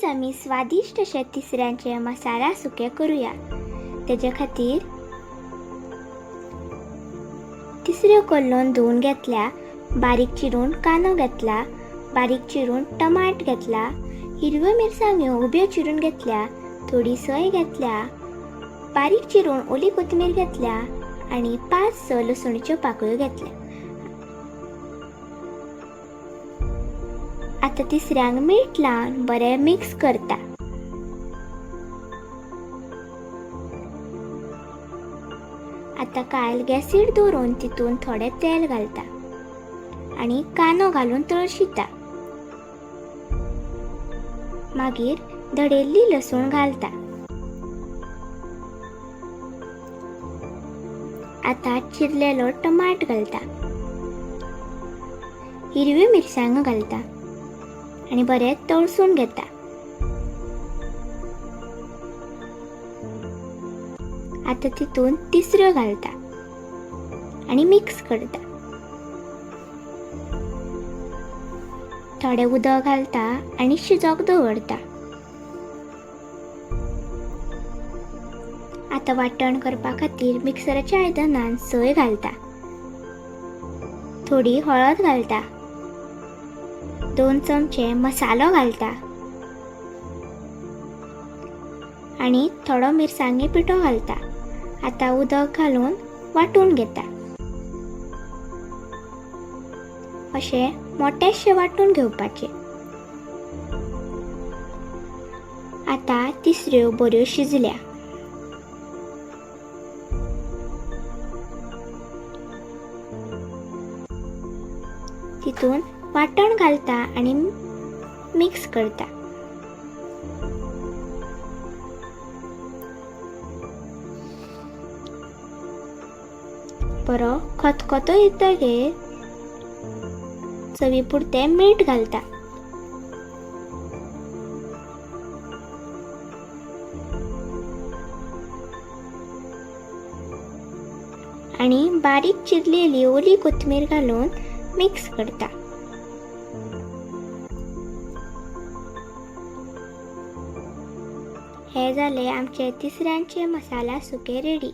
आयज आमी स्वादिष्ट अशे तिसऱ्यांचे मसाला सुके करूया। तेजे खातीर तिसऱ्यो कल्लोन धुवन घेतल्या, बारीक चिरून कांदो घेतला, बारीक चिरून टमाट घेतला, हिरव्यो मिरसांग्यो उब्यो चिरून घेतल्या, थोडी सोय घेतल्या, बारीक चिरून ओली कोथिंबीर घेतल्या आणि 5-6 लसणीच्यो पाकळ्यो घेतल्या। आता तिसऱ्यांक मीठ लावन बरें मिक्स करता। आता कायल गॅसीर दवरून तितून थोडे तेल घालता आणि कांदो घालून तळशिता। मागीर धडेल्ली लसूण घालता। आता चिरलेलो टमाट घालता, हिरव्यो मिरसांगो घालता आणि बरें तळसून घेता। आता तितून तिसऱ्यो घालता आणि मिक्स करता। थोडे उदक घालता आणि शिजोक दवरता। आता वाटण करपा खातीर मिक्सराच्या आयदनान सोय घालता, थोडी हळद घालता, 2 चमचे मसालो घालता आणि थोडो मिरसांगी पिठो घालता। आता उदक घालून वाटून घेता। अशे मोठेशे वाटून घेवपाचे। आता तिसऱ्यो बऱ्यो शिजल्या। तितून वाटण घालता आणि मिक्स करता। बरो खतखतो येतकीर चवी पुरते मीठ घालता। आणि बारीक चिरलेली ओली कोथिंबीर घालून मिक्स करता। हे जाले आमचे तिसऱ्यांचे मसाला सुके रेडी।